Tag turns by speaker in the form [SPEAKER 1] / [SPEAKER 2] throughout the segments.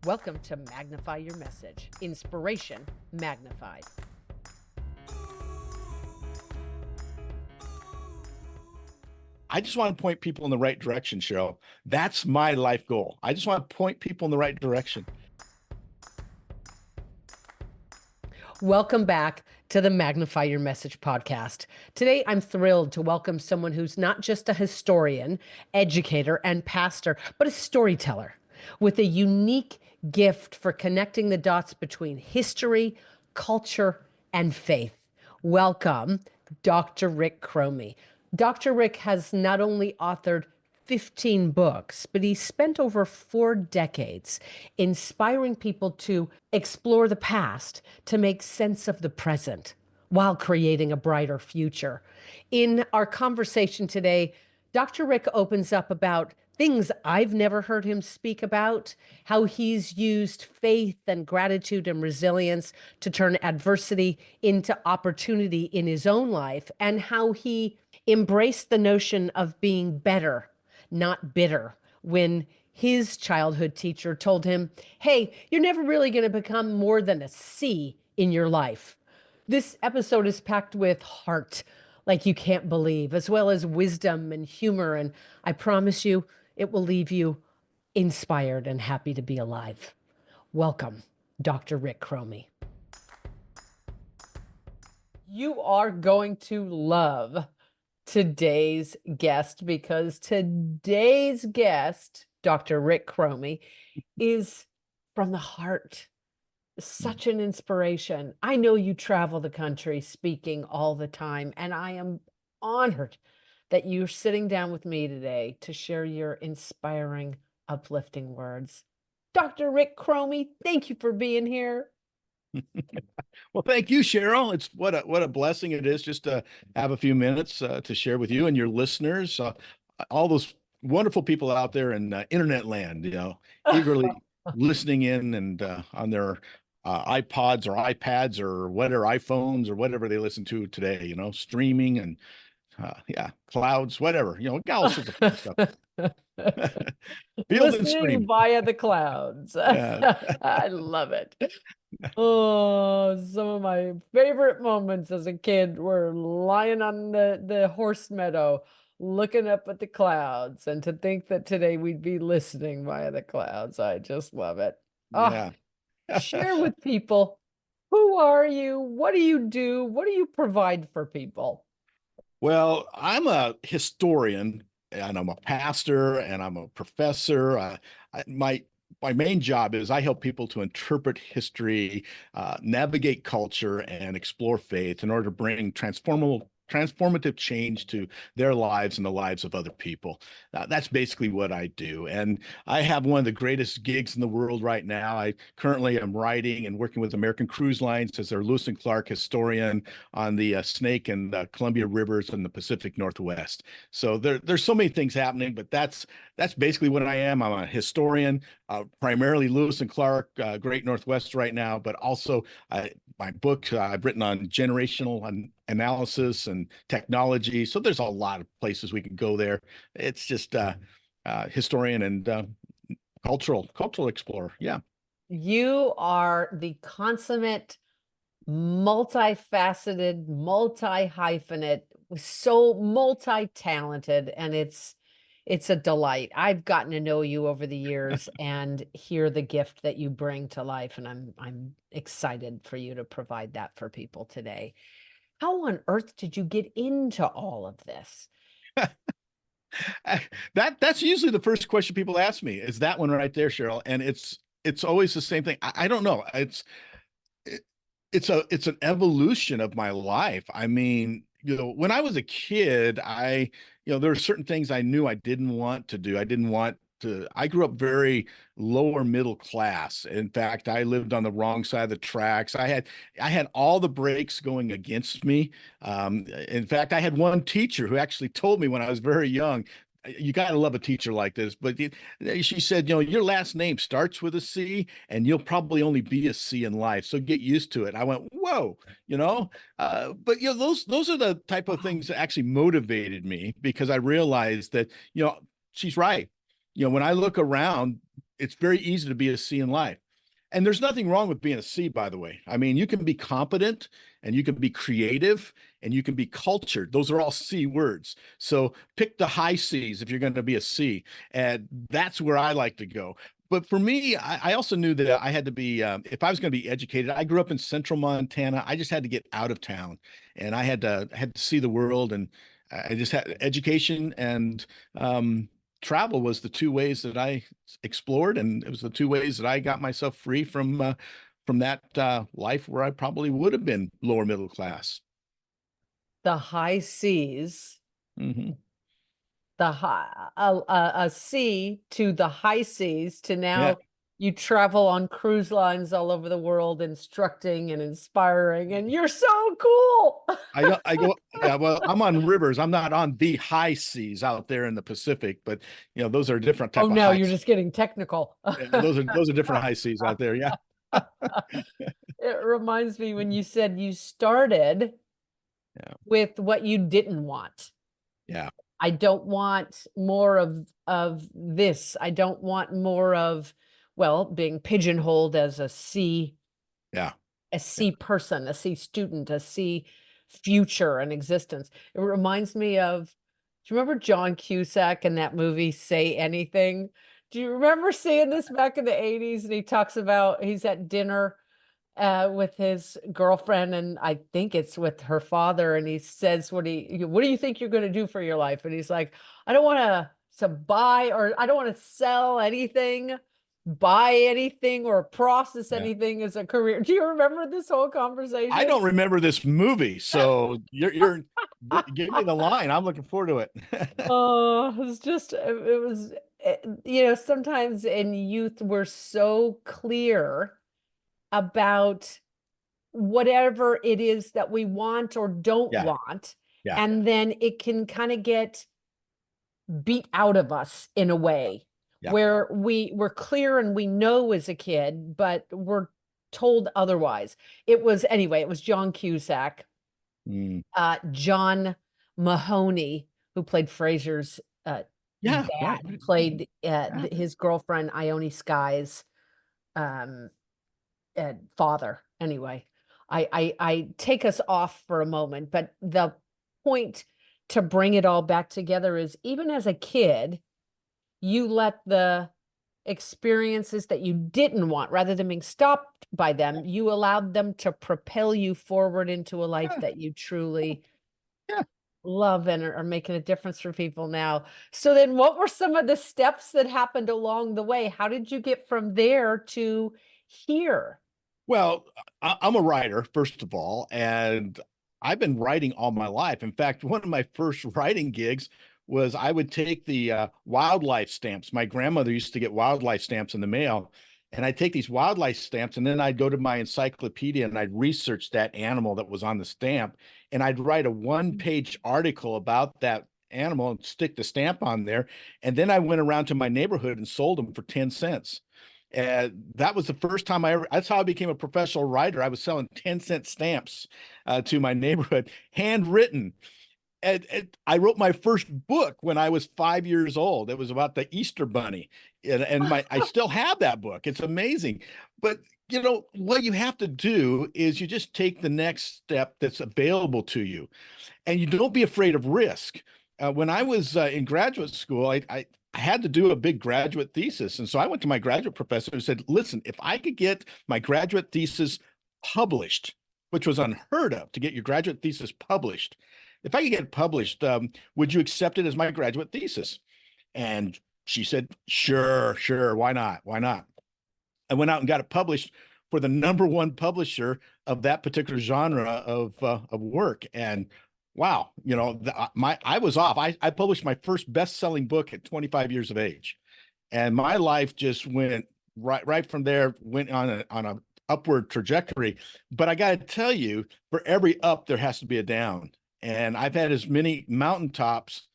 [SPEAKER 1] Welcome to Magnify Your Message. Inspiration magnified.
[SPEAKER 2] I just want to point people in the right direction, Cheryl. That's my life goal. I just want to point people in the right direction.
[SPEAKER 1] Welcome back to the Magnify Your Message podcast. Today, I'm thrilled to welcome someone who's not just a historian, educator, and pastor, but a storyteller with a unique gift for connecting the dots between history, culture, and faith. Welcome, Dr. Rick Chromey. Dr. Rick has not only authored 15 books, but he spent over 4 decades inspiring people to explore the past to make sense of the present while creating a brighter future. In our conversation today, Dr. Rick opens up about things I've never heard him speak about, how he's used faith and gratitude and resilience to turn adversity into opportunity in his own life, and how he embraced the notion of being better, not bitter, when his childhood teacher told him, hey, you're never really going to become more than a C in your life. This episode is packed with heart like you can't believe, as well as wisdom and humor. And I promise you, it will leave you inspired and happy to be alive. Welcome, Dr. Rick Chromey. You are going to love today's guest because today's guest, Dr. Rick Chromey, is from the heart. Such an inspiration. I know you travel the country speaking all the time, and I am honored that you're sitting down with me today to share your inspiring, uplifting words. Dr. Rick Chromey, thank you for being here.
[SPEAKER 2] Well, thank you, Cheryl. It's what a blessing it is just to have a few minutes to share with you and your listeners, all those wonderful people out there in internet land, eagerly listening in and on their iPods or iPads or whatever, iPhones or whatever they listen to today, streaming and clouds, whatever, all sorts of fun stuff. Field and
[SPEAKER 1] Listening
[SPEAKER 2] stream.
[SPEAKER 1] via the clouds.
[SPEAKER 2] Yeah.
[SPEAKER 1] I love it. Oh, some of my favorite moments as a kid were lying on the horse meadow, looking up at the clouds. And to think that today we'd be listening via the clouds, I just love it.
[SPEAKER 2] Yeah.
[SPEAKER 1] Share with people, who are you? What do you do? What do you provide for people?
[SPEAKER 2] Well, I'm a historian and I'm a pastor and I'm a professor. My main job is I help people to interpret history, navigate culture, and explore faith in order to bring transformative change to their lives and the lives of other people. That's basically what I do. And I have one of the greatest gigs in the world right now. I currently am writing and working with American Cruise Lines as their Lewis and Clark historian on the Snake and Columbia Rivers in the Pacific Northwest. So there's so many things happening, but that's basically what I am. I'm a historian, primarily Lewis and Clark, Great Northwest right now, but also my book I've written on generational analysis and technology. So there's a lot of places we could go there. It's just historian and cultural explorer. Yeah.
[SPEAKER 1] You are the consummate, multifaceted, multi-hyphenate, so multi-talented, and it's a delight. I've gotten to know you over the years and hear the gift that you bring to life, and I'm excited for you to provide that for people today. How on earth did you get into all of this?
[SPEAKER 2] That's usually the first question people ask me, is that one right there, Cheryl? And it's always the same thing. I don't know. It's an evolution of my life. I mean, when I was a kid, there were certain things I knew I didn't want to do. I grew up very lower middle class. In fact, I lived on the wrong side of the tracks. I had all the breaks going against me. In fact, I had one teacher who actually told me when I was very young, you got to love a teacher like this. But she said, your last name starts with a C and you'll probably only be a C in life. So get used to it. I went, whoa, but those are the type of things that actually motivated me, because I realized that, she's right. When I look around it's very easy to be a C in life. And there's nothing wrong with being a C, by the way. I mean, you can be competent and you can be creative and you can be cultured. Those are all C words. So pick the high C's if you're going to be a C. And that's where I like to go. But for me, I also knew that I had to be, if I was going to be educated, I grew up in central Montana. I just had to get out of town and I had to see the world. And I just had education and travel was the two ways that I explored, and it was the two ways that I got myself free from that life where I probably would have been lower middle class.
[SPEAKER 1] The high seas,
[SPEAKER 2] Hmm.
[SPEAKER 1] the high a sea to the high seas to
[SPEAKER 2] Yeah,
[SPEAKER 1] now you travel on cruise lines all over the world, instructing and inspiring, and you're so cool.
[SPEAKER 2] I go. Yeah, well, I'm on rivers. I'm not on the high seas out there in the Pacific, but those are different
[SPEAKER 1] Oh
[SPEAKER 2] type of
[SPEAKER 1] no,
[SPEAKER 2] high.
[SPEAKER 1] you're just getting technical.
[SPEAKER 2] Yeah, those are different high seas out there. Yeah,
[SPEAKER 1] It reminds me when you said you started
[SPEAKER 2] yeah,
[SPEAKER 1] with what you didn't want.
[SPEAKER 2] yeah,
[SPEAKER 1] I don't want more of this. I don't want more of, well, being pigeonholed as
[SPEAKER 2] yeah,
[SPEAKER 1] a
[SPEAKER 2] yeah,
[SPEAKER 1] C person, a C student, a C future and existence. It reminds me of, do you remember John Cusack in that movie Say Anything? Do you remember seeing this back in the 80s? And he talks about he's at dinner with his girlfriend, and I think it's with her father, and he says, what do you think you're going to do for your life? And he's like, I don't want to buy, or I don't want to sell anything, buy anything, or process
[SPEAKER 2] yeah.
[SPEAKER 1] anything as a career. Do you remember this whole
[SPEAKER 2] I
[SPEAKER 1] conversation?
[SPEAKER 2] don't remember this movie, so you're give me the line. I'm looking forward to it.
[SPEAKER 1] Oh, it was just, it was, sometimes in youth, we're so clear about whatever it is that we want or don't
[SPEAKER 2] Yeah,
[SPEAKER 1] want.
[SPEAKER 2] yeah,
[SPEAKER 1] And then it can kind of get beat out of us in a way
[SPEAKER 2] yeah.
[SPEAKER 1] where we're clear and we know as a kid, but we're told otherwise. It was John Cusack,
[SPEAKER 2] Mm.
[SPEAKER 1] John Mahoney, who played Fraser's
[SPEAKER 2] Yeah, right,
[SPEAKER 1] dad,
[SPEAKER 2] right.
[SPEAKER 1] played
[SPEAKER 2] Yeah.
[SPEAKER 1] his girlfriend, Ione Skye's um, father. Anyway, I take us off for a moment, but the point to bring it all back together is even as a kid, you let the experiences that you didn't want, rather than being stopped by them, you allowed them to propel you forward into a life
[SPEAKER 2] Yeah,
[SPEAKER 1] that you truly
[SPEAKER 2] yeah.
[SPEAKER 1] love and are making a difference for people now. So then what were some of the steps that happened along the way? How did you get from there to here?
[SPEAKER 2] Well, I'm a writer, first of all, and I've been writing all my life. In fact, one of my first writing gigs was I would take the wildlife stamps. My grandmother used to get wildlife stamps in the mail, and I'd take these wildlife stamps, and then I'd go to my encyclopedia and I'd research that animal that was on the stamp, and I'd write a one-page article about that animal and stick the stamp on there. And then I went around to my neighborhood and sold them for 10 cents. And that was the first time that's how I became a professional writer. I was selling 10-cent stamps to my neighborhood, handwritten. And I wrote my first book when I was 5 years old. It was about the Easter Bunny. And I still have that book. It's amazing. But what you have to do is you just take the next step that's available to you, and you don't be afraid of risk. When I was in graduate school, I had to do a big graduate thesis. And so I went to my graduate professor and said, listen, if I could get my graduate thesis published, which was unheard of to get your graduate thesis published, if I could get it published, would you accept it as my graduate thesis? And she said, sure, sure. Why not? Why not? I went out and got it published for the number one publisher of that particular genre of work. And wow, I was off. I published my first best-selling book at 25 years of age, and my life just went right from there, went on a upward trajectory. But I got to tell you, for every up, there has to be a down. And I've had as many mountaintops.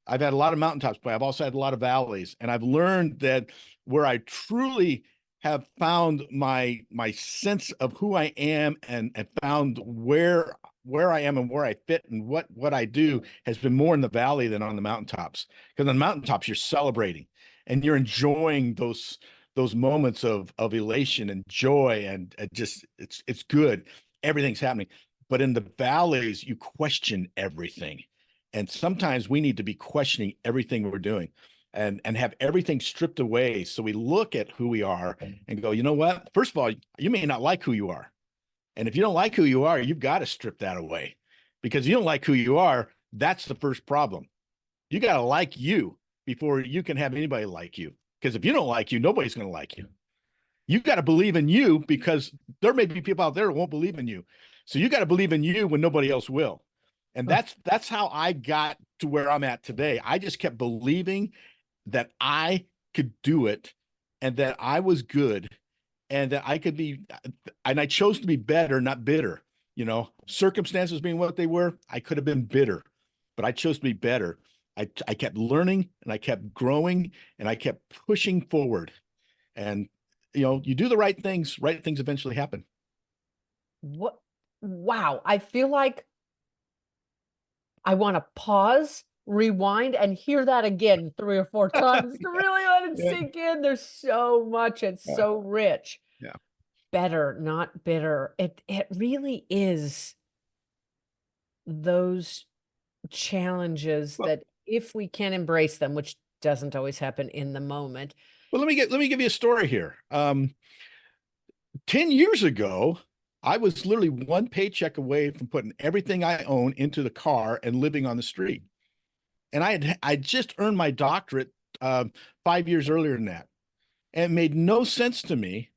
[SPEAKER 2] I've had a lot of mountaintops, but I've also had a lot of valleys. And I've learned that where I truly have found my sense of who I am, and found where I am and where I fit and what I do, has been more in the valley than on the mountaintops. Because on the mountaintops, you're celebrating and you're enjoying those moments of elation and joy, and just it's good. Everything's happening. But in the valleys, you question everything. And sometimes we need to be questioning everything we're doing and have everything stripped away. So we look at who we are and go, you know what? First of all, you may not like who you are. And if you don't like who you are, you've got to strip that away, because you don't like who you are. That's the first problem. You got to like you before you can have anybody like you. Because if you don't like you, nobody's going to like you. You got to believe in you, because there may be people out there that won't believe in you. So you got to believe in you when nobody else will. And that's how I got to where I'm at today. I just kept believing that I could do it, and that I was good, and that I could be, and I chose to be better, not bitter. Circumstances being what they were, I could have been bitter, but I chose to be better. I kept learning, and I kept growing, and I kept pushing forward. And you do the right things eventually happen.
[SPEAKER 1] What? Wow. I feel like I want to pause, rewind, and hear that again 3 or 4 times to really let it
[SPEAKER 2] Yeah.
[SPEAKER 1] sink in. There's so much. It's
[SPEAKER 2] Yeah.
[SPEAKER 1] so rich.
[SPEAKER 2] Yeah.
[SPEAKER 1] Better, not bitter. It really is those challenges
[SPEAKER 2] Well,
[SPEAKER 1] that, if we can embrace them, which doesn't always happen in the moment.
[SPEAKER 2] let me give you a story here. 10 years ago, I was literally one paycheck away from putting everything I own into the car and living on the street. And I just earned my doctorate 5 years earlier than that. And it made no sense to me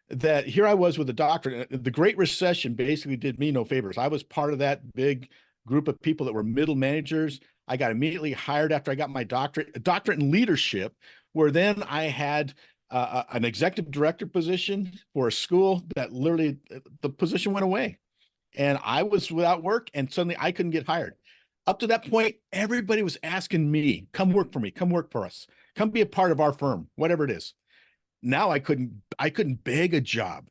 [SPEAKER 2] that here I was with a doctorate. The Great Recession basically did me no favors. I was part of that big group of people that were middle managers. I got immediately hired after I got my doctorate, a doctorate in leadership, where then I had an executive director position for a school that literally the position went away. And I was without work, and suddenly I couldn't get hired. Up to that point, everybody was asking me, come work for me, come work for us, come be a part of our firm, whatever it is. Now I couldn't beg a job,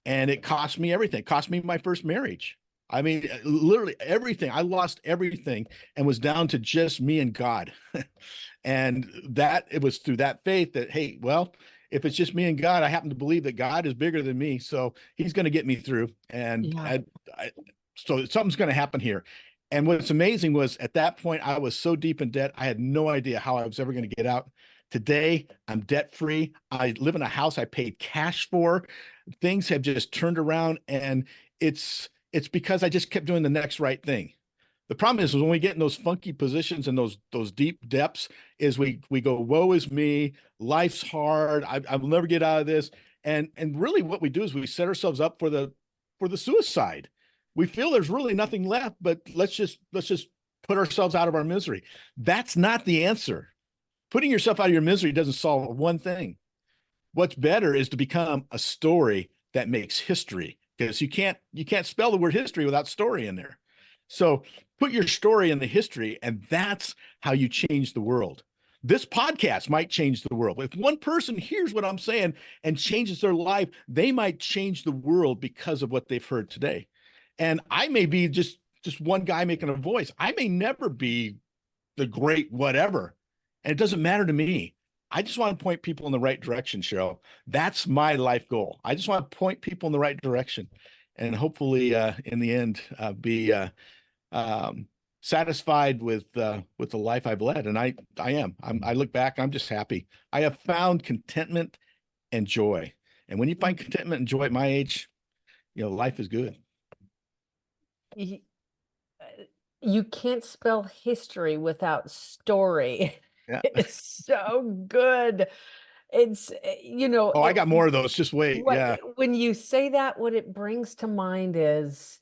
[SPEAKER 2] and it cost me everything. It cost me my first marriage. I mean, literally everything. I lost everything and was down to just me and God. And that it was through that faith that, hey, well, if it's just me and God, I happen to believe that God is bigger than me, so he's going to get me through. And
[SPEAKER 1] Yeah.
[SPEAKER 2] so something's going to happen here. And what's amazing was, at that point, I was so deep in debt, I had no idea how I was ever going to get out. Today, I'm debt free. I live in a house I paid cash for. Things have just turned around, and it's because I just kept doing the next right thing. The problem is when we get in those funky positions and those deep depths, is we go, woe is me, life's hard, I'll never get out of this. And really what we do is we set ourselves up for the suicide. We feel there's really nothing left, but let's just put ourselves out of our misery. That's not the answer. Putting yourself out of your misery doesn't solve one thing. What's better is to become a story that makes history, because you can't spell the word history without story in there. So put your story in the history, and that's how you change the world. This podcast might change the world. If one person hears what I'm saying and changes their life, they might change the world because of what they've heard today. And I may be just one guy making a voice. I may never be the great whatever. And it doesn't matter to me. I just want to point people in the right direction, Cheryl. That's my life goal. I just want to point people in the right direction, and hopefully, in the end, be satisfied with the life I've led. And I am. I look back, I'm just happy. I have found contentment and joy. And when you find contentment and joy at my age, life is good.
[SPEAKER 1] You can't spell history without story.
[SPEAKER 2] Yeah.
[SPEAKER 1] It's so good. It's,
[SPEAKER 2] Oh, I got more of those. Just wait. Yeah.
[SPEAKER 1] when you say that, what it brings to mind is,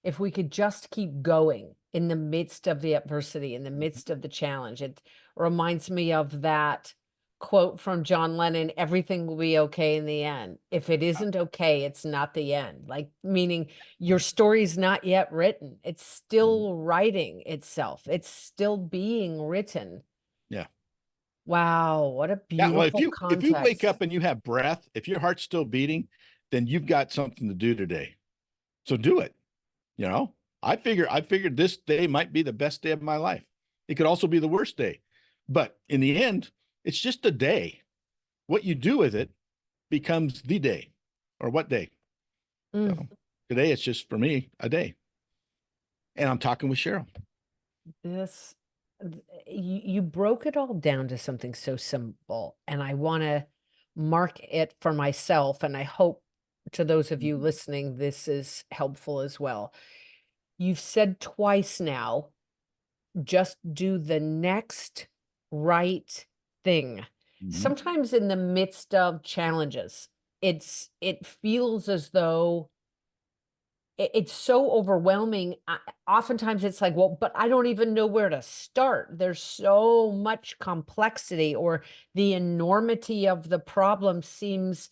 [SPEAKER 1] if we could just keep going in the midst of the adversity, in the midst of the challenge. It reminds me of that quote from John Lennon: everything will be okay in the end. If it isn't okay, it's not the end. Like, meaning your story's not yet written. It's still writing itself. It's still being written.
[SPEAKER 2] Yeah.
[SPEAKER 1] Wow, what a
[SPEAKER 2] Yeah. Well, if
[SPEAKER 1] beautiful
[SPEAKER 2] you wake
[SPEAKER 1] context.
[SPEAKER 2] up and you have breath, if your heart's still beating, then you've got something to do today. So do it. I figured this day might be the best day of my life. It could also be the worst day. But in the end, it's just a day. What you do with it becomes the day, or what day.
[SPEAKER 1] Mm,
[SPEAKER 2] So today it's just for me a day. And I'm talking with Cheryl.
[SPEAKER 1] this, you broke it all down to something so simple, and I want to mark it for myself, and I hope to those of you listening, this is helpful as well. You've said twice now, just do the next right thing.
[SPEAKER 2] Mhm.
[SPEAKER 1] Sometimes in the midst of challenges, it feels as though it's so overwhelming. Oftentimes it's like, well, but I don't even know where to start. There's so much complexity, or the enormity of the problem seems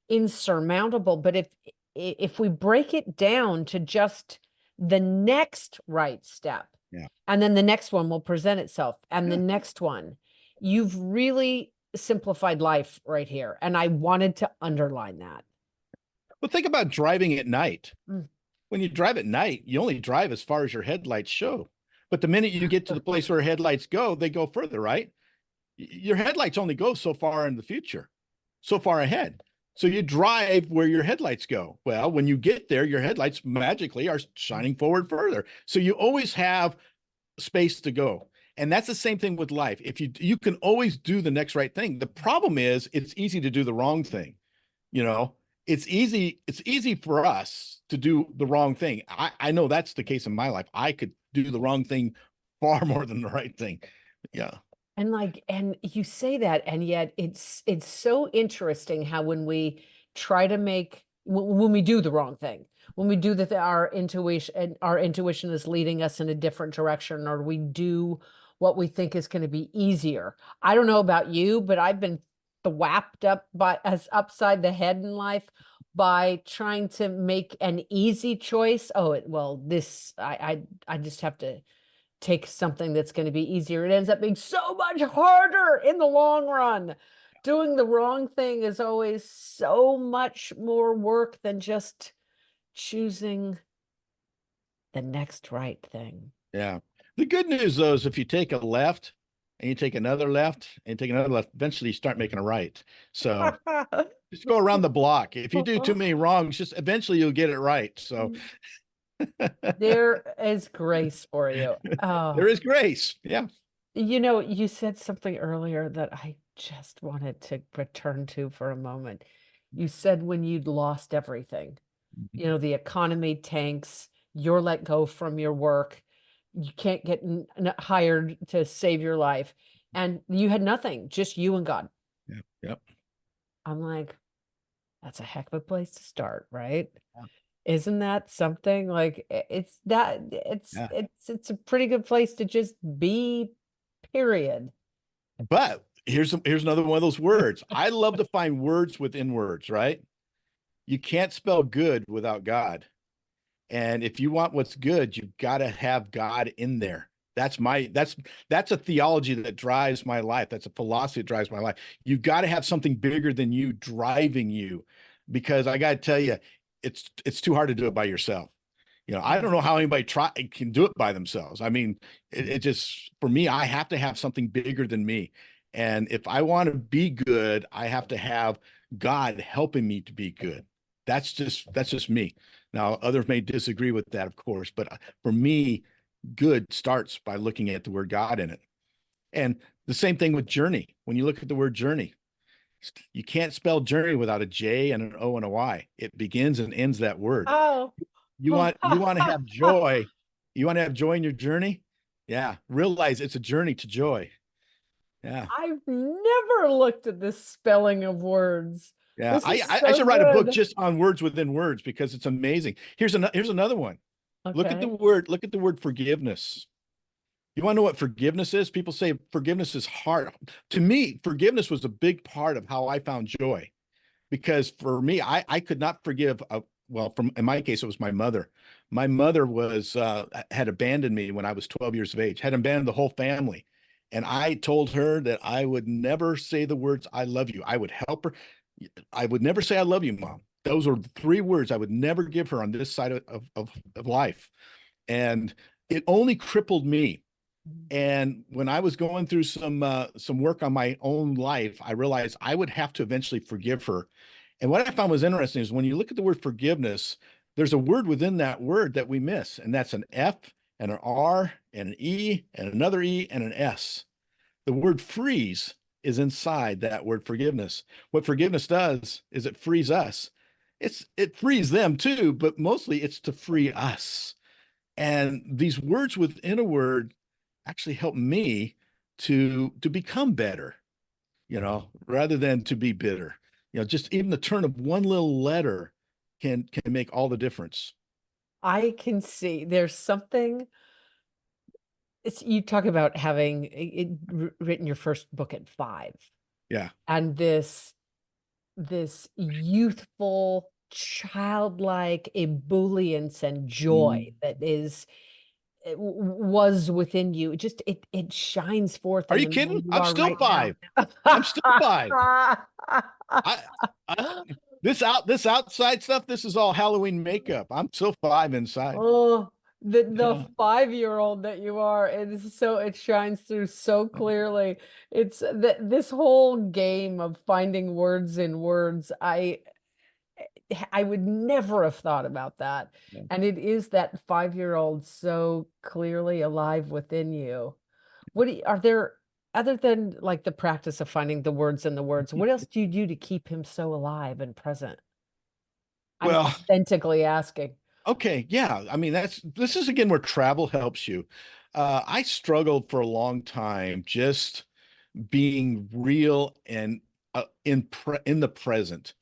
[SPEAKER 1] insurmountable. But if we break it down to just the next right step,
[SPEAKER 2] Yeah.
[SPEAKER 1] and then the next one will present itself, and the
[SPEAKER 2] Yeah.
[SPEAKER 1] next one, you've really simplified life right here. And I wanted to underline that.
[SPEAKER 2] Well, think about driving at night.
[SPEAKER 1] Mm.
[SPEAKER 2] When you drive at night, you only drive as far as your headlights show. But the minute you get to the place where headlights go, they go further, right? Your headlights only go so far in the future, so far ahead. So you drive where your headlights go. Well, when you get there, your headlights magically are shining forward further. So you always have space to go. And that's the same thing with life. If you can always do the next right thing. The problem is it's easy to do the wrong thing. You know, it's easy for us to do the wrong thing. I know that's the case in my life. I could do the wrong thing far more than the right thing. Yeah.
[SPEAKER 1] And like, and you say that, and yet it's so interesting how when we try to make when we do the wrong thing, when we do that, our intuition is leading us in a different direction, or we do what we think is going to be easier. I don't know about you, but I've been thwapped up by as upside the head in life by trying to make an easy choice. Oh, well, this I just have to take something that's going to be easier. It ends up being so much harder in the long run. Doing the wrong thing is always so much more work than just choosing the next right thing.
[SPEAKER 2] Yeah. The good news though is if you take a left and you take another left and you take another left, eventually you start making a right. So just go around the block. If you do too many wrongs, just eventually you'll get it right. So
[SPEAKER 1] There is grace for you.
[SPEAKER 2] there
[SPEAKER 1] Oh,
[SPEAKER 2] is grace. Yeah.
[SPEAKER 1] you said something earlier that I just wanted to return to for a moment. You said when you'd lost everything, the economy tanks, you're let go from your work, you can't get hired to save your life, and you had nothing, just you and God.
[SPEAKER 2] Yeah. Yep.
[SPEAKER 1] I'm like, that's a heck of a place to start, right?
[SPEAKER 2] Yeah.
[SPEAKER 1] Isn't that something? Like it's that
[SPEAKER 2] Yeah.
[SPEAKER 1] it's a pretty good place to just be, period.
[SPEAKER 2] But here's another one of those words. I love to find words within words, right? You can't spell good without God. And if you want what's good, you've got to have God in there. That's a theology that drives my life. That's a philosophy that drives my life. You've got to have something bigger than you driving you, because I got to tell you, it's too hard to do it by yourself. I don't know how anybody can do it by themselves. I mean, it just, for me, I have to have something bigger than me. And if I want to be good, I have to have God helping me to be good. That's just me. Now, others may disagree with that, of course, but for me, good starts by looking at the word God in it. And the same thing with journey. When you look at the word journey, you can't spell journey without a J and an O and a Y. It begins and ends that word.
[SPEAKER 1] Oh.
[SPEAKER 2] You want to have joy. You want to have joy in your journey? Yeah. Realize it's a journey to joy. Yeah.
[SPEAKER 1] I've never looked at this spelling of words.
[SPEAKER 2] Yeah.
[SPEAKER 1] This
[SPEAKER 2] I
[SPEAKER 1] is
[SPEAKER 2] I I
[SPEAKER 1] so
[SPEAKER 2] should write a book
[SPEAKER 1] good.
[SPEAKER 2] just on words within words because it's amazing. Here's another one.
[SPEAKER 1] Okay.
[SPEAKER 2] Look at the word forgiveness. You want to know what forgiveness is? People say forgiveness is hard. To me, forgiveness was a big part of how I found joy, because for me, I could not forgive. Well, from in my case, it was my mother. My mother was had abandoned me when I was 12 years of age, had abandoned the whole family. And I told her that I would never say the words "I love you." I would help her. I would never say "I love you, Mom." Those are the three words I would never give her on this side of life. And it only crippled me. And when I was going through some work on my own life, I realized I would have to eventually forgive her. And what I found was interesting is when you look at the word forgiveness, there's a word within that word that we miss, and that's an F and an R and an E and another E and an S. The word freeze is inside that word forgiveness. What forgiveness does is it frees us. It frees them too, but mostly it's to free us. And these words within a word actually help me to become better, rather than to be bitter. Just even the turn of one little letter can make all the difference.
[SPEAKER 1] I can see there's something. You talk about having written your first book at 5,
[SPEAKER 2] Yeah.
[SPEAKER 1] and this youthful, childlike ebullience and joy
[SPEAKER 2] Mm.
[SPEAKER 1] that was within you. It shines forth
[SPEAKER 2] Are
[SPEAKER 1] in
[SPEAKER 2] you
[SPEAKER 1] the man
[SPEAKER 2] kidding?
[SPEAKER 1] you
[SPEAKER 2] I'm
[SPEAKER 1] are
[SPEAKER 2] still
[SPEAKER 1] right now.
[SPEAKER 2] 5. I'm still 5. I, I this outside stuff, this is all Halloween makeup. I'm still 5 inside.
[SPEAKER 1] Oh, the
[SPEAKER 2] Yeah.
[SPEAKER 1] 5-year-old that you are, it shines through so clearly. It's that this whole game of finding words in words, I would never have thought about that.
[SPEAKER 2] Yeah.
[SPEAKER 1] And it is that 5-year-old so clearly alive within you. Are there, other than like the practice of finding the words in the words, what else do you do to keep him so alive and present? I'm
[SPEAKER 2] Well,
[SPEAKER 1] authentically asking.
[SPEAKER 2] okay, yeah. I mean, this is again where travel helps you. I struggled for a long time just being real and in the present.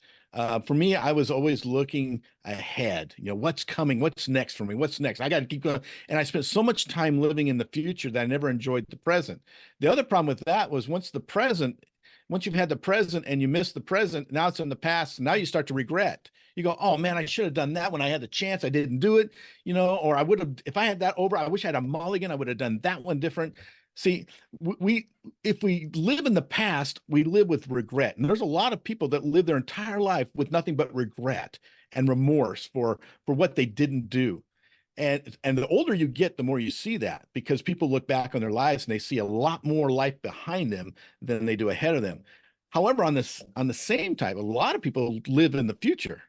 [SPEAKER 2] For me, I was always looking ahead. What's coming? What's next for me? What's next? I got to keep going. And I spent so much time living in the future that I never enjoyed the present. The other problem with that was once you've had the present and you miss the present, now it's in the past. Now you start to regret. You go, oh man, I should have done that when I had the chance. I didn't do it, or I would have, if I had that over, I wish I had a mulligan. I would have done that one different. See, we if we live in the past, we live with regret. And there's a lot of people that live their entire life with nothing but regret and remorse for what they didn't do. And the older you get, the more you see that, because people look back on their lives and they see a lot more life behind them than they do ahead of them. However, on the same time, a lot of people live in the future.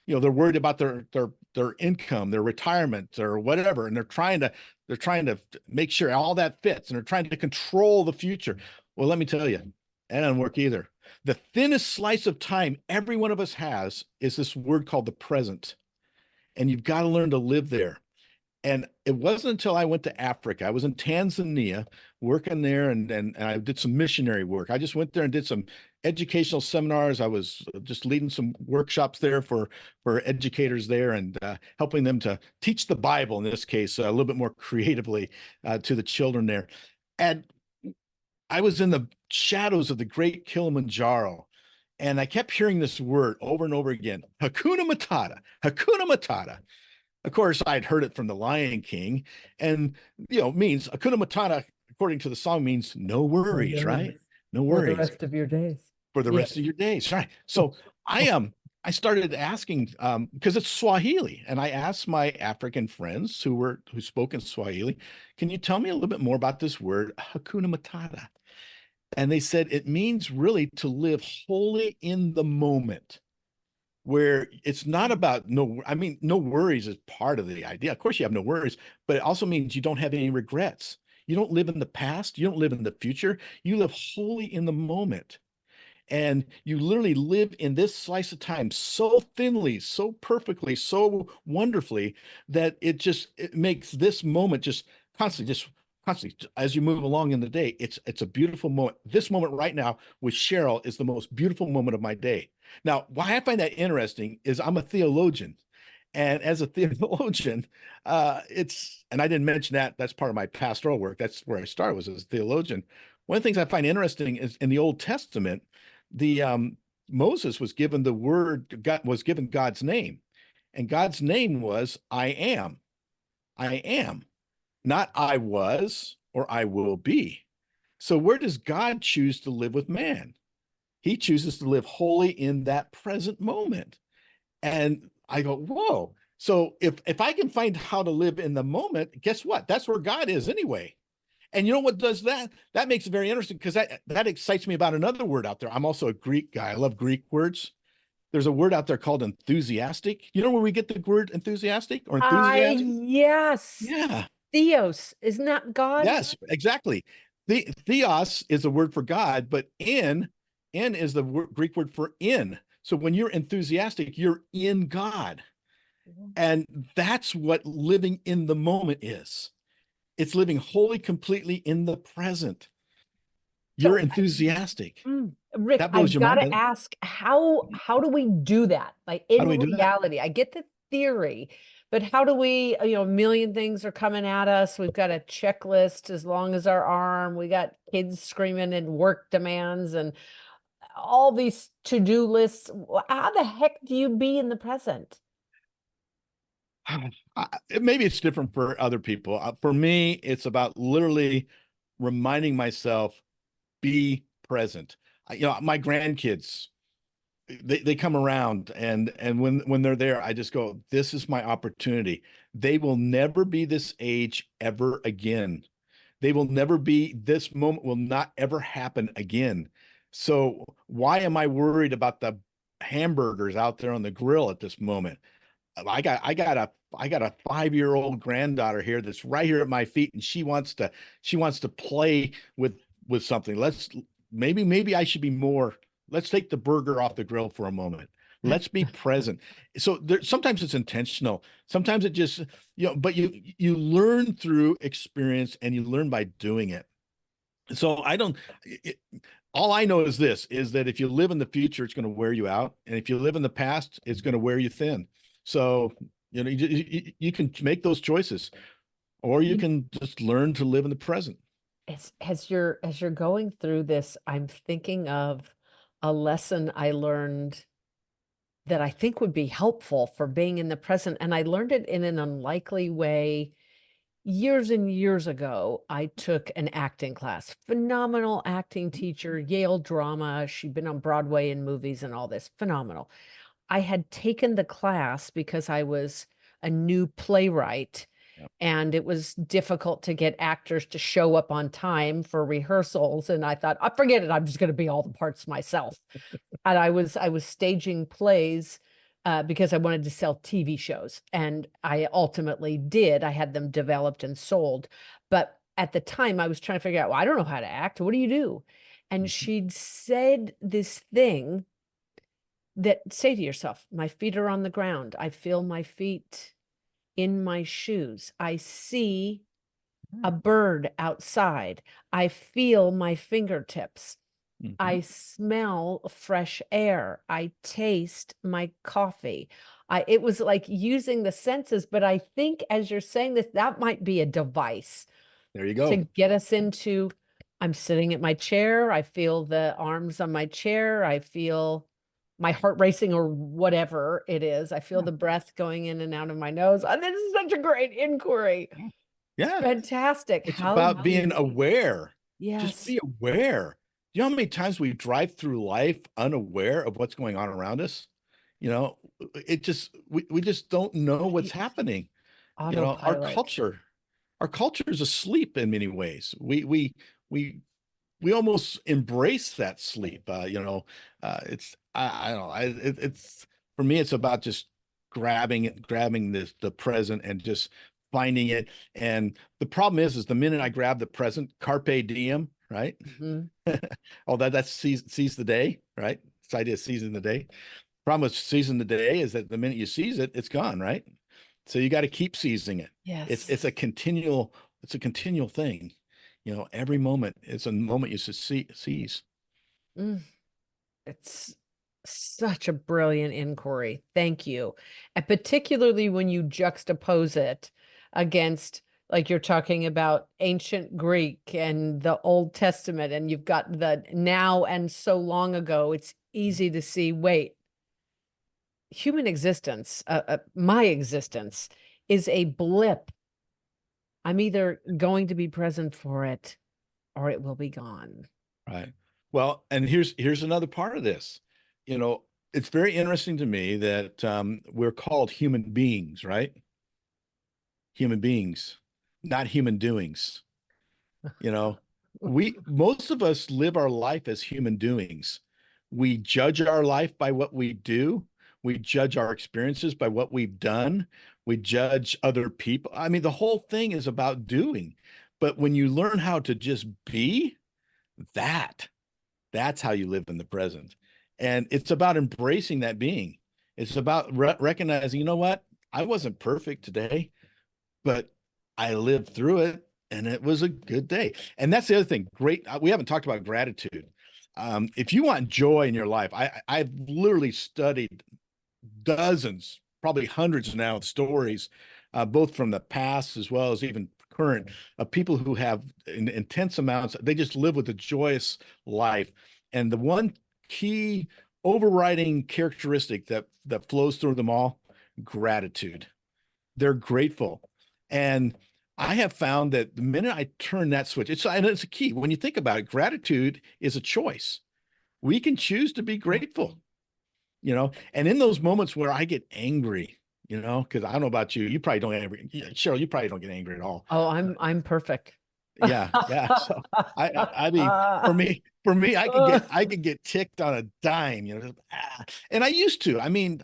[SPEAKER 2] They're worried about their income, their retirement, or whatever, and they're trying to make sure all that fits, and they're trying to control the future. Well, let me tell you, that doesn't work either. The thinnest slice of time every one of us has is this word called the present, and you've got to learn to live there. And it wasn't until I went to Africa. I was in Tanzania working there, and I did some missionary work. I just went there and did some educational seminars. I was just leading some workshops there for educators there, and helping them to teach the Bible, in this case, a little bit more creatively, to the children there. And I was in the shadows of the great Kilimanjaro, and I kept hearing this word over and over again: Hakuna Matata, Hakuna Matata. Of course, I'd heard it from the Lion King, and means Hakuna Matata, according to the song, means no
[SPEAKER 1] Oh,
[SPEAKER 2] worries,
[SPEAKER 1] yes.
[SPEAKER 2] right? No
[SPEAKER 1] For the
[SPEAKER 2] worries
[SPEAKER 1] rest of your days.
[SPEAKER 2] for the
[SPEAKER 1] Yeah.
[SPEAKER 2] rest of your days, right? So I started asking, because it's Swahili, and I asked my African friends who spoke in Swahili, can you tell me a little bit more about this word Hakuna Matata? And they said it means really to live wholly in the moment, where it's not about no worries is part of the idea. Of course, you have no worries, but it also means you don't have any regrets. You don't live in the past. You don't live in the future. You live wholly in the moment. And you literally live in this slice of time so thinly, so perfectly, so wonderfully, that it makes this moment just constantly as you move along in the day. It's a beautiful moment. This moment right now with Cheryl is the most beautiful moment of my day. Now, why I find that interesting is I'm a theologian. And as a theologian, and I didn't mention that's part of my pastoral work. That's where I started, was as a theologian. One of the things I find interesting is in the Old Testament, the Moses was given the word, God was given God's name, and God's name was I am. I am, not I was or I will be. So where does God choose to live with man? He chooses to live wholly in that present moment. And I go, whoa. So if I can find how to live in the moment, guess what? That's where God is anyway. And you know what does that? That makes it very interesting, because that excites me about another word out there. I'm also a Greek guy. I love Greek words. there's a word out there called enthusiastic. You know where we get the word enthusiastic or enthusiasm?
[SPEAKER 1] Yes.
[SPEAKER 2] Yeah.
[SPEAKER 1] Theos, isn't that God?
[SPEAKER 2] Yes, exactly. Theos is a word for God, but in is the Greek word for in. So when you're enthusiastic, you're in God. And that's what living in the moment is. It's living wholly, completely in the present. You're
[SPEAKER 1] So,
[SPEAKER 2] enthusiastic.
[SPEAKER 1] Rick,
[SPEAKER 2] That blows
[SPEAKER 1] I've
[SPEAKER 2] your
[SPEAKER 1] got
[SPEAKER 2] mind,
[SPEAKER 1] to
[SPEAKER 2] doesn't it?
[SPEAKER 1] ask, how do we do that? Like
[SPEAKER 2] How do
[SPEAKER 1] in
[SPEAKER 2] we do that?
[SPEAKER 1] reality, I get the theory, but how do we, a million things are coming at us. We've got a checklist as long as our arm. We got kids screaming and work demands and all these to-do lists. How the heck do you be in the present?
[SPEAKER 2] Maybe it's different for other people. For me, it's about literally reminding myself, be present. My grandkids, they come around, and when they're there, I just go, this is my opportunity. They will never be this age ever again. They will never be, this moment will not ever happen again. So why am I worried about the hamburgers out there on the grill at this moment? I got a 5-year-old granddaughter here that's right here at my feet, and she wants to play with something. Maybe I should be more. Let's take the burger off the grill for a moment. Let's be present. So sometimes it's intentional. Sometimes it just, but you learn through experience and you learn by doing it. So I don't, it, all I know is this, is that if you live in the future, it's going to wear you out. And if you live in the past, it's going to wear you thin. So, you can make those choices, or you
[SPEAKER 1] You-
[SPEAKER 2] can just learn to live in the present.
[SPEAKER 1] as you're going through this, I'm thinking of a lesson I learned that I think would be helpful for being in the present. And I learned it in an unlikely way years and years ago. I took an acting class, phenomenal acting teacher, Yale drama. She'd been on Broadway and movies and all this, phenomenal. I had taken the class because I was a new playwright
[SPEAKER 2] Yeah.
[SPEAKER 1] and it was difficult to get actors to show up on time for rehearsals. And I thought, I forget it. I'm just going to be all the parts myself. And I was staging plays because I wanted to sell TV shows, and I ultimately did. I had them developed and sold, but at the time I was trying to figure out, well, I don't know how to act. What do you do? And
[SPEAKER 2] Mhm.
[SPEAKER 1] she'd said this thing that say to yourself, my feet are on the ground. I feel my feet in my shoes. I see a bird outside. I feel my fingertips.
[SPEAKER 2] Mhm.
[SPEAKER 1] I smell fresh air. I taste my coffee. It was like using the senses, but I think as you're saying this, that might be a device
[SPEAKER 2] There you
[SPEAKER 1] to
[SPEAKER 2] go.
[SPEAKER 1] get us into, I'm sitting at my chair. I feel the arms on my chair. I feel my heart racing or whatever it is. I feel
[SPEAKER 2] Yeah.
[SPEAKER 1] the breath going in and out of my nose. And this is such a great inquiry. It's
[SPEAKER 2] Yeah.
[SPEAKER 1] fantastic.
[SPEAKER 2] It's
[SPEAKER 1] How
[SPEAKER 2] about
[SPEAKER 1] do
[SPEAKER 2] being
[SPEAKER 1] we?
[SPEAKER 2] aware. Just
[SPEAKER 1] Yes.
[SPEAKER 2] be aware. You know how many times we drive through life unaware of what's going on around us? We just don't know what's happening. Our
[SPEAKER 1] Autopilot.
[SPEAKER 2] culture is asleep in many ways. We we almost embrace that sleep. It's I don't know. It's for me. It's about just grabbing the present and just finding it. And the problem is the minute I grab the present, carpe diem, right?
[SPEAKER 1] Mhm.
[SPEAKER 2] Oh, that's seize the day, right? This idea of seizing the day. Problem with seizing the day is that the minute you seize it, it's gone, right? So you got to keep seizing it. It's
[SPEAKER 1] Yes.
[SPEAKER 2] it's a continual it's a continual thing. Every moment is a moment you should seize.
[SPEAKER 1] Mm, it's such a brilliant inquiry. Thank you. And particularly when you juxtapose it against, like you're talking about ancient Greek and the Old Testament, and you've got the now and so long ago, it's easy to see, wait, human existence, my existence is a blip. I'm either going to be present for it or it will be gone.
[SPEAKER 2] Right. Well, and here's another part of this. You know, it's very interesting to me that we're called human beings, right? Human beings, not human doings. You know, we most of us live our life as human doings. We judge our life by what we do. We judge our experiences by what we've done. We judge other people. I mean, the whole thing is about doing. But when you learn how to just be, that that's how you live in the present. And it's about embracing that being. It's about recognizing, you know what? I wasn't perfect today, but I lived through it and it was a good day. And that's the other thing. Great. We haven't talked about gratitude. If you want joy in your life, I've literally studied dozens, probably hundreds now of stories, both from the past as well as even current, of people who have intense amounts. They just live with a joyous life. And the one key overriding characteristic that flows through them all, gratitude. They're grateful. And I have found that the minute I turn that switch, it's a key. When you think about it, gratitude is a choice. We can choose to be grateful, and in those moments where I get angry, because I don't know about you, you probably don't ever, Cheryl, you probably don't get angry at all.
[SPEAKER 1] Oh, I'm perfect.
[SPEAKER 2] Yeah, yeah. So I mean, for me, I could get ticked on a dime, and I used to. I mean,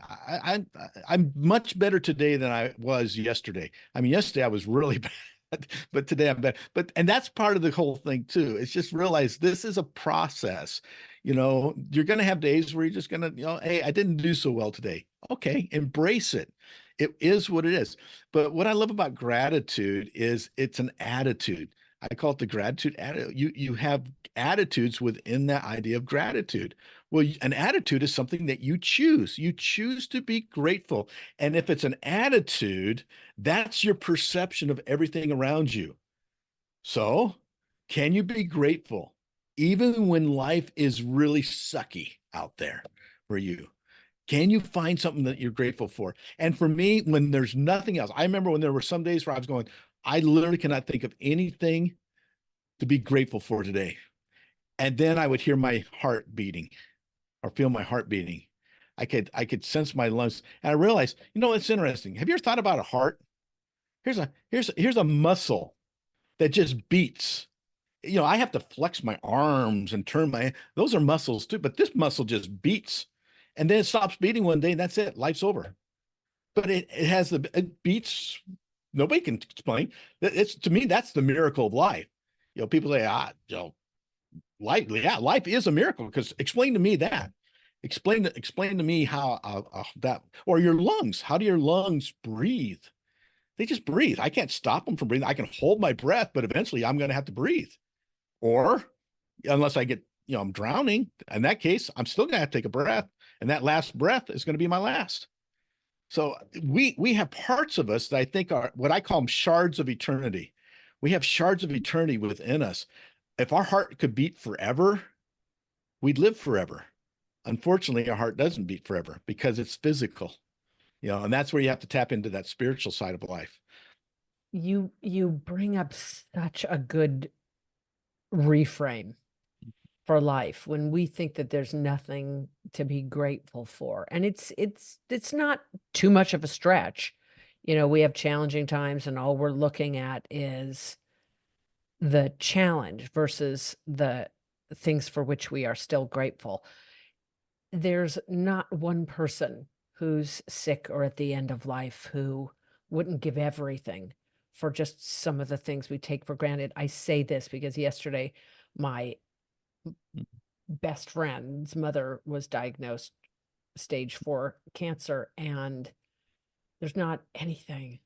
[SPEAKER 2] I'm much better today than I was yesterday. I mean, yesterday I was really bad, but today I'm better. And that's part of the whole thing too. It's just realize this is a process. You're going to have days where you're just going to, hey, I didn't do so well today. Okay, embrace it. It is what it is. But what I love about gratitude is it's an attitude. I call it the gratitude attitude. You have attitudes within that idea of gratitude. Well, an attitude is something that you choose. You choose to be grateful. And if it's an attitude, that's your perception of everything around you. So, can you be grateful even when life is really sucky out there for you? Can you find something that you're grateful for? And for me, when there's nothing else, I remember when there were some days where I was going, I literally cannot think of anything to be grateful for today. And then I would hear my heart beating or feel my heart beating. I could sense my lungs. And I realized, it's interesting. Have you ever thought about a heart? Here's a muscle that just beats. I have to flex my arms and those are muscles too, but this muscle just beats. And then it stops beating one day and that's it. Life's over. But it beats. Nobody can explain. To me, that's the miracle of life. People say, life, yeah, life is a miracle because explain to me that. Explain to me how that, or your lungs. How do your lungs breathe? They just breathe. I can't stop them from breathing. I can hold my breath, but eventually I'm going to have to breathe. Or unless I get, I'm drowning. In that case, I'm still going to have to take a breath. And that last breath is going to be my last. So we have parts of us that I think are what I call them shards of eternity. We have shards of eternity within us. If our heart could beat forever, we'd live forever. Unfortunately, our heart doesn't beat forever because it's physical, and that's where you have to tap into that spiritual side of life.
[SPEAKER 1] You bring up such a good reframe for life when we think that there's nothing to be grateful for. And it's not too much of a stretch. We have challenging times and all we're looking at is the challenge versus the things for which we are still grateful. There's not one person who's sick or at the end of life who wouldn't give everything for just some of the things we take for granted. I say this because yesterday my best friend's mother was diagnosed stage 4 cancer, and there's not anything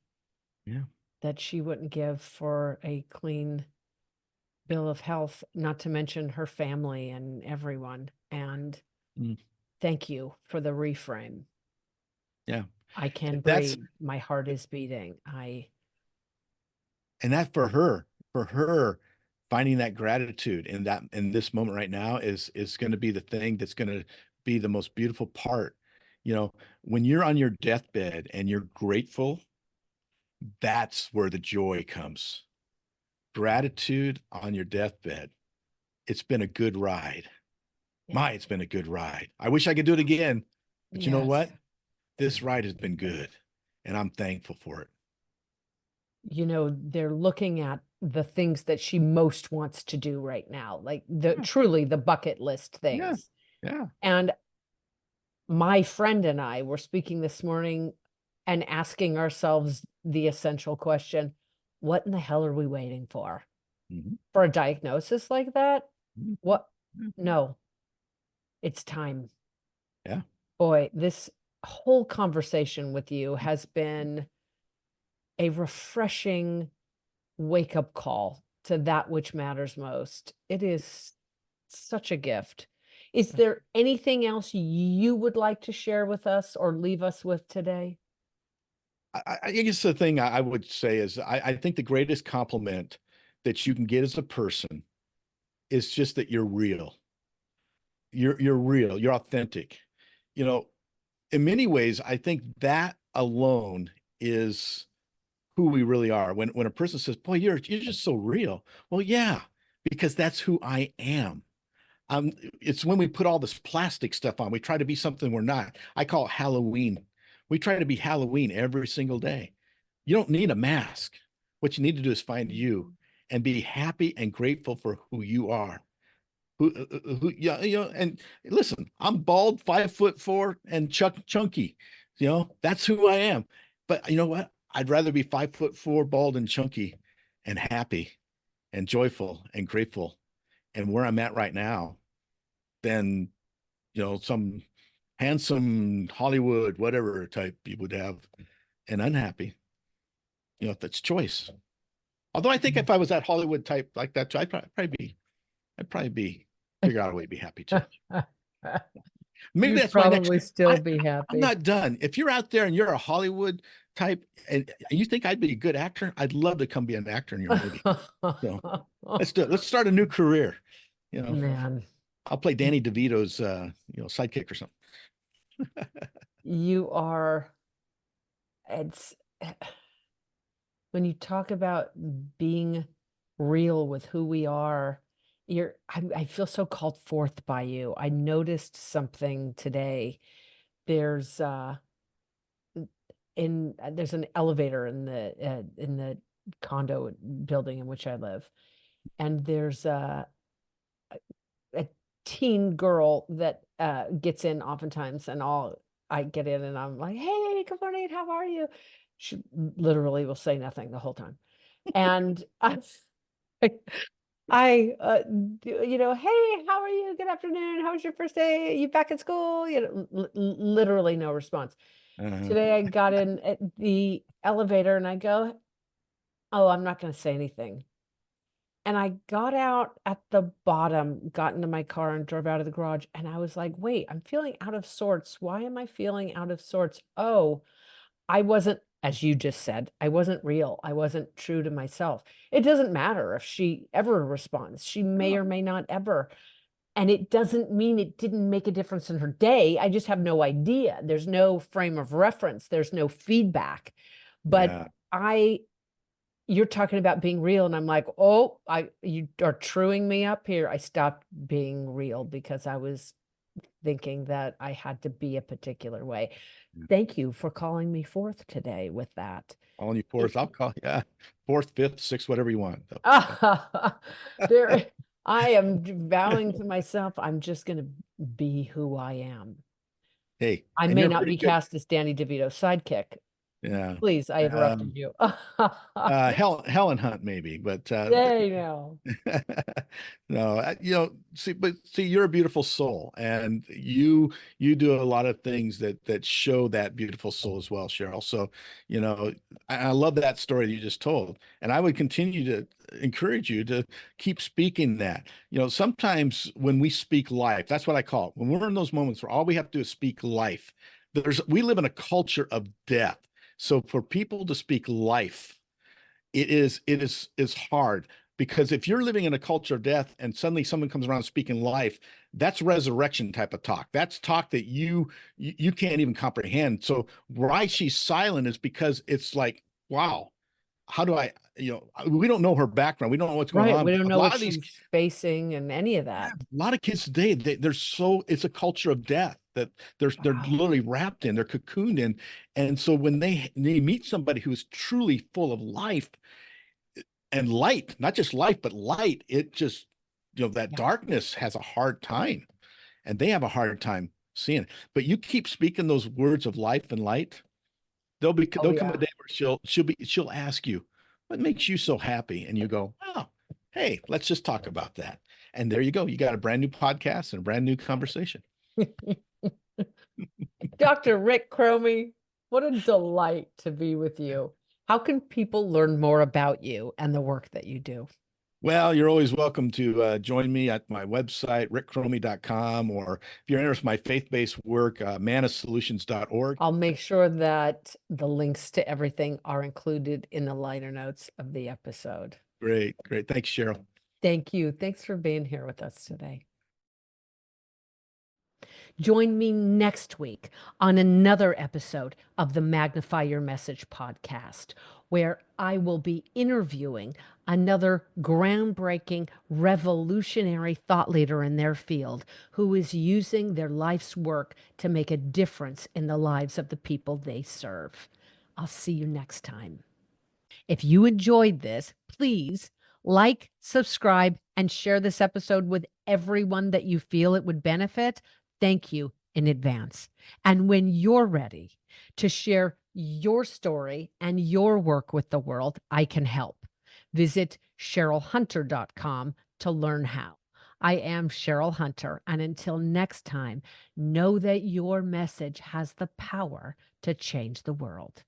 [SPEAKER 1] that she wouldn't give for a clean bill of health, not to mention her family and everyone. And thank you for the reframe.
[SPEAKER 2] Yeah.
[SPEAKER 1] I can breathe. My heart is beating.
[SPEAKER 2] And that for her, finding that gratitude in this moment right now is going to be the thing that's going to be the most beautiful part. When you're on your deathbed and you're grateful, that's where the joy comes. Gratitude on your deathbed. It's been a good ride.
[SPEAKER 1] Yeah.
[SPEAKER 2] It's been a good ride. I wish I could do it again, but you know what? This ride has been good, and I'm thankful for it.
[SPEAKER 1] They're looking at the things that she most wants to do right now, like truly the bucket list things.
[SPEAKER 2] Yeah.
[SPEAKER 1] And my friend and I were speaking this morning and asking ourselves the essential question, what in the hell are we waiting for?
[SPEAKER 2] Mhm.
[SPEAKER 1] For a diagnosis like that?
[SPEAKER 2] Mhm.
[SPEAKER 1] What?
[SPEAKER 2] Yeah.
[SPEAKER 1] No, it's time.
[SPEAKER 2] Yeah.
[SPEAKER 1] Boy, this whole conversation with you has been a refreshing wake up call to that which matters most. It is such a gift. Is there anything else you would like to share with us or leave us with today?
[SPEAKER 2] I guess the thing I would say is I think the greatest compliment that you can get as a person is just that you're real. You're real. You're authentic. You know, in many ways, I think that alone is who we really are. When a person says, "Boy, you're just so real," well, yeah, because that's who I am. It's when we put all this plastic stuff on, we try to be something we're not. I call it Halloween. We try to be Halloween every single day. You don't need a mask. What you need to do is find you and be happy and grateful for who you are. Yeah, and listen, I'm bald, 5'4", and chunky. That's who I am. But you know what? I'd rather be 5'4", bald and chunky, and happy and joyful and grateful, and where I'm at right now, than some handsome Hollywood whatever type you would have, and unhappy. That's choice. Although I think if I was that Hollywood type like that, I'd probably be figure out a way to be happy too. Maybe
[SPEAKER 1] You'd
[SPEAKER 2] that's my next.
[SPEAKER 1] probably still
[SPEAKER 2] I,
[SPEAKER 1] be
[SPEAKER 2] I'm
[SPEAKER 1] happy.
[SPEAKER 2] not done. If you're out there and you're a Hollywood type and you think I'd be a good actor, I'd love to come be an actor in your movie. So let's do it. Let's start a new career. You know,
[SPEAKER 1] Man,
[SPEAKER 2] I'll play Danny DeVito's sidekick or something.
[SPEAKER 1] you are, it's when you talk about being real with who we are, I feel so called forth by you. I noticed something today. There's there's an elevator in the condo building in which I live, and there's a teen girl that gets in oftentimes, and I get in and I'm like, "Hey, good morning, how are you?" She literally will say nothing the whole time. And "Hey, how are you? Good afternoon. How was your first day? Are you back at school?" Literally no response.
[SPEAKER 2] Uh,
[SPEAKER 1] Today I got in at the elevator and I go, "Oh, I'm not going to say anything." And I got out at the bottom, got into my car and drove out of the garage. And I was like, wait, I'm feeling out of sorts. Why am I feeling out of sorts? Oh, I wasn't, as you just said, I wasn't real. I wasn't true to myself. It doesn't matter if she ever responds. She may or may not ever. And it doesn't mean it didn't make a difference in her day. I just have no idea. There's no frame of reference, there's no feedback. But
[SPEAKER 2] yeah.
[SPEAKER 1] I you're talking about being real, and I'm like, oh, you are truing me up here. I stopped being real because I was thinking that I had to be a particular way. Thank you for calling me forth today with that.
[SPEAKER 2] Calling you
[SPEAKER 1] It-
[SPEAKER 2] fourth. I'll call yeah, fourth, fifth, sixth, whatever you want. So, yeah.
[SPEAKER 1] there, I am vowing to myself, I'm just going to be who I am.
[SPEAKER 2] Hey,
[SPEAKER 1] I
[SPEAKER 2] and
[SPEAKER 1] may
[SPEAKER 2] you're
[SPEAKER 1] not
[SPEAKER 2] pretty
[SPEAKER 1] be
[SPEAKER 2] good.
[SPEAKER 1] cast as Danny DeVito's sidekick.
[SPEAKER 2] Yeah.
[SPEAKER 1] Please, I interrupted
[SPEAKER 2] Um,
[SPEAKER 1] you.
[SPEAKER 2] Helen Hunt maybe, but
[SPEAKER 1] There you go.
[SPEAKER 2] no, see, you're a beautiful soul, and you do a lot of things that show that beautiful soul as well, Cheryl. So, you know, I love that story that you just told, and I would continue to encourage you to keep speaking that. Sometimes when we speak life, that's what I call it. When we're in those moments where all we have to do is speak life, we live in a culture of death. So for people to speak life, it is hard, because if you're living in a culture of death and suddenly someone comes around speaking life, that's resurrection type of talk. That's talk that you can't even comprehend. So why she's silent is because it's like, wow, how do I, we don't know her background, we don't know what's going
[SPEAKER 1] Right.
[SPEAKER 2] on,
[SPEAKER 1] We
[SPEAKER 2] but
[SPEAKER 1] don't
[SPEAKER 2] a
[SPEAKER 1] know what
[SPEAKER 2] lot of these,
[SPEAKER 1] she's facing and any of
[SPEAKER 2] yeah,
[SPEAKER 1] that.
[SPEAKER 2] a lot of kids today, they're so, it's a culture of death that they're
[SPEAKER 1] Wow.
[SPEAKER 2] literally wrapped in, they're cocooned in. And so when they meet somebody who is truly full of life and light, not just life, but light, it just, that
[SPEAKER 1] Yeah.
[SPEAKER 2] darkness has a hard time. and they have a hard time seeing it. But you keep speaking those words of life and light,
[SPEAKER 1] Oh,
[SPEAKER 2] there'll come a
[SPEAKER 1] yeah.
[SPEAKER 2] day where she'll ask you, what makes you so happy? And you go, oh, hey, let's just talk about that. And there you go. You got a brand new podcast and a brand new conversation.
[SPEAKER 1] Dr. Rick Chromey, what a delight to be with you. How can people learn more about you and the work that you do?
[SPEAKER 2] Well, you're always welcome to join me at my website, rickchromey.com, or if you're interested in my faith-based work, manasolutions.org.
[SPEAKER 1] I'll make sure that the links to everything are included in the liner notes of the episode.
[SPEAKER 2] Great, great. Thanks, Cheryl.
[SPEAKER 1] Thank you. Thanks for being here with us today. Join me next week on another episode of the Magnify Your Message podcast, where I will be interviewing another groundbreaking, revolutionary thought leader in their field who is using their life's work to make a difference in the lives of the people they serve. I'll see you next time. If you enjoyed this, please like, subscribe, and share this episode with everyone that you feel it would benefit. Thank you in advance. And when you're ready to share your story and your work with the world, I can help. Visit CherylHunter.com to learn how. I am Cheryl Hunter, and until next time, know that your message has the power to change the world.